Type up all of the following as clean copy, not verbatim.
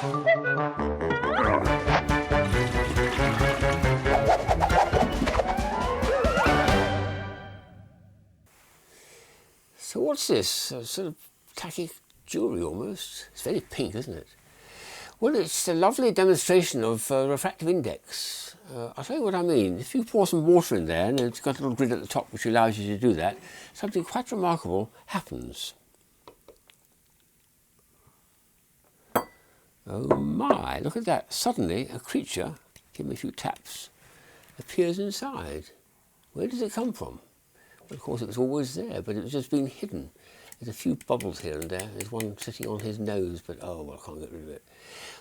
So what's this? A sort of tacky jewellery almost. It's very pink, isn't it? Well, it's a lovely demonstration of refractive index. I'll tell you what I mean. If you pour some water in there, and it's got a little grid at the top which allows you to do that, something quite remarkable happens. Oh my, look at that. Suddenly a creature, give me a few taps, appears inside. Where does it come from? Well, of course it was always there, but it was just been hidden. There's a few bubbles here and there. There's one sitting on his nose, but oh, well, I can't get rid of it.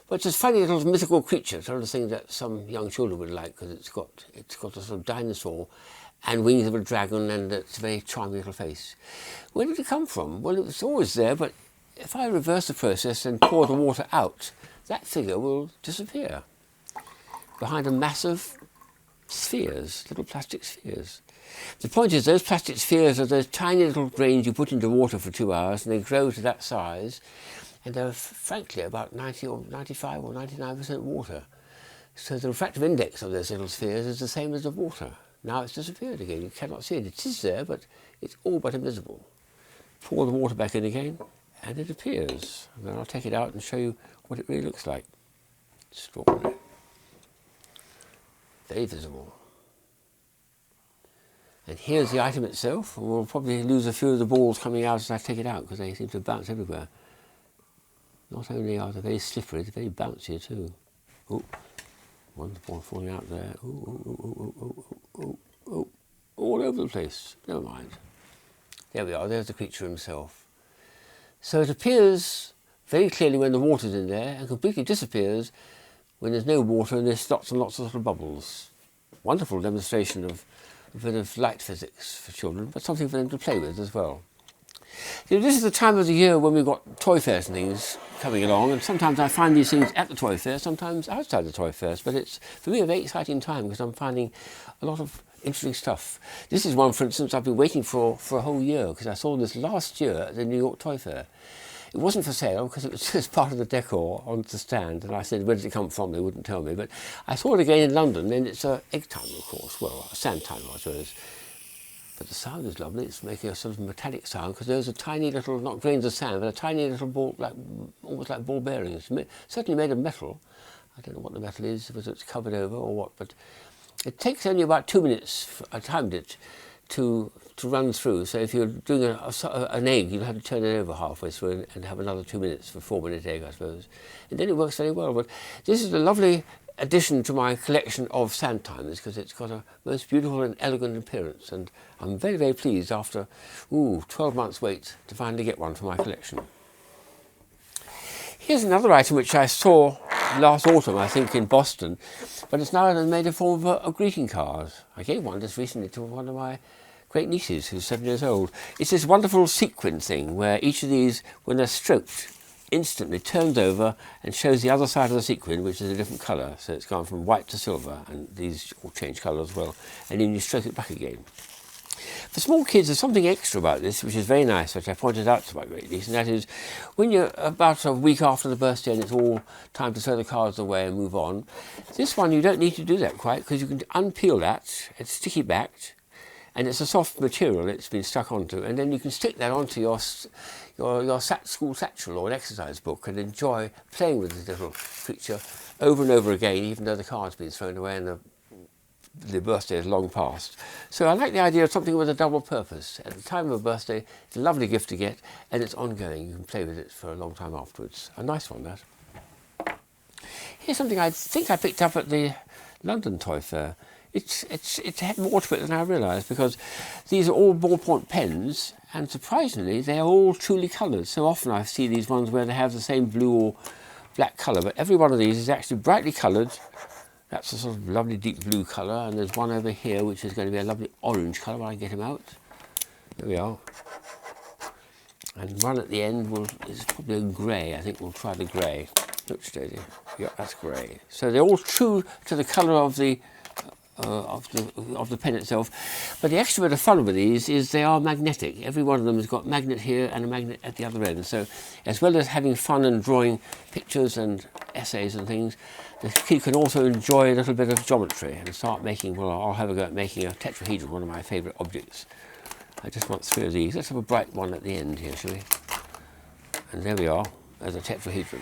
But it's a funny little mythical creature, sort of thing that some young children would like, because it's got a sort of dinosaur and wings of a dragon, and it's a very charming little face. Where did it come from? Well, it was always there, but if I reverse the process and pour the water out, that figure will disappear behind a mass of spheres, little plastic spheres. The point is, those plastic spheres are those tiny little grains you put into water for 2 hours, and they grow to that size, and they're frankly about 90 or 95 or 99% water. So the refractive index of those little spheres is the same as the water. Now it's disappeared again. You cannot see it. It is there, but it's all but invisible. Pour the water back in again, and it appears. And then I'll take it out and show you what it really looks like. Extraordinary. Very visible. And here's the item itself. We'll probably lose a few of the balls coming out as I take it out, because they seem to bounce everywhere. Not only are they very slippery, they're very bouncy too. Oh, one ball falling out there. Oh, all over the place. Never mind. There we are, there's the creature himself. So it appears very clearly when the water's in there, and completely disappears when there's no water and there's lots and lots of little bubbles. Wonderful demonstration of a bit of light physics for children, but something for them to play with as well. You know, this is the time of the year when we've got toy fairs and things coming along, and sometimes I find these things at the toy fair, sometimes outside the toy fairs, but it's, for me, a very exciting time because I'm finding a lot of interesting stuff. This is one, for instance, I've been waiting for a whole year, because I saw this last year at the New York Toy Fair. It wasn't for sale because it was just part of the decor on the stand, and I said, where did it come from? They wouldn't tell me, but I saw it again in London, and it's a egg timer, of course, well, a sand timer, I suppose. But the sound is lovely. It's making a sort of metallic sound, because there's a tiny little, not grains of sand, but a tiny little ball, like almost like ball bearings. Certainly made of metal. I don't know what the metal is, whether it's covered over or what, but it takes only about 2 minutes, I timed it, to run through. So if you're doing an egg, you'll have to turn it over halfway through and have another 2 minutes for a 4-minute egg, I suppose. And then it works very well. But this is a lovely addition to my collection of sand timers, because it's got a most beautiful and elegant appearance, and I'm very, very pleased after 12 months wait to finally get one for my collection. Here's another item which I saw last autumn, I think, in Boston, but it's now made a form of a greeting card. I gave one just recently to one of my great nieces who's 7 years old. It's this wonderful sequin thing where each of these, when they're stroked, instantly turns over and shows the other side of the sequin, which is a different colour. So it's gone from white to silver, and these all change colour as well. And then you stroke it back again. For small kids, there's something extra about this, which is very nice, which I pointed out to my great niece, and that is, when you're about a week after the birthday and it's all time to throw the cards away and move on, this one you don't need to do that quite, because you can unpeel that, it's sticky backed, and it's a soft material it's been stuck onto, and then you can stick that onto your school satchel or an exercise book and enjoy playing with this little creature over and over again, even though the card's been thrown away and the birthday is long past. So I like the idea of something with a double purpose. At the time of a birthday, it's a lovely gift to get, and it's ongoing. You can play with it for a long time afterwards. A nice one, that. Here's something I think I picked up at the London Toy Fair. It had more to it than I realised, because these are all ballpoint pens, and surprisingly they're all truly coloured. So often I see these ones where they have the same blue or black colour, but every one of these is actually brightly coloured. That's a sort of lovely deep blue colour, and there's one over here which is going to be a lovely orange colour when I get him out. There we are. And one at the end is probably a grey. I think we'll try the grey. Look steady. Yeah, that's grey. So they're all true to the colour of the pen itself, but the extra bit of fun with these is they are magnetic. Every one of them has got a magnet here and a magnet at the other end. So as well as having fun and drawing pictures and essays and things, the kid can also enjoy a little bit of geometry and start making, well, I'll have a go at making a tetrahedron, one of my favourite objects. I just want 3 of these. Let's have a bright one at the end here, shall we? And there we are, as a tetrahedron.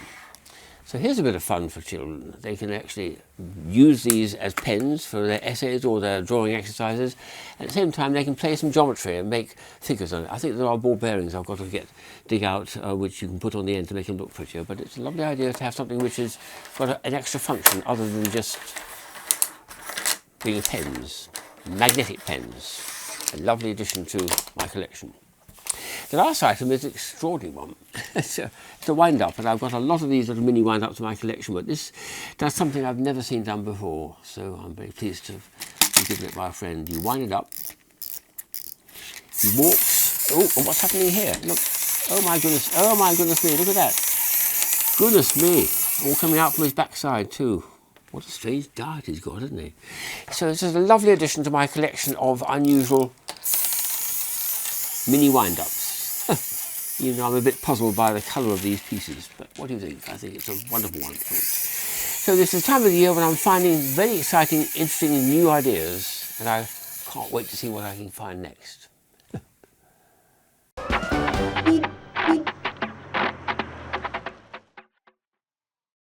So here's a bit of fun for children. They can actually use these as pens for their essays or their drawing exercises. At the same time, they can play some geometry and make figures on it. I think there are ball bearings I've got to dig out, which you can put on the end to make them look prettier. But it's a lovely idea to have something which has got an extra function other than just being pens, magnetic pens. A lovely addition to my collection. The last item is an extraordinary one. It's a wind-up, and I've got a lot of these little mini wind-ups in my collection, but this does something I've never seen done before, so I'm very pleased to be given it by a friend. You wind it up, he walks, oh, what's happening here? Look, oh my goodness me, look at that. Goodness me, all coming out from his backside too. What a strange diet he's got, isn't he? So this is a lovely addition to my collection of unusual mini wind-ups. Even though I'm a bit puzzled by the colour of these pieces, but what do you think? I think it's a wonderful one. So this is the time of the year when I'm finding very exciting, interesting new ideas, and I can't wait to see what I can find next.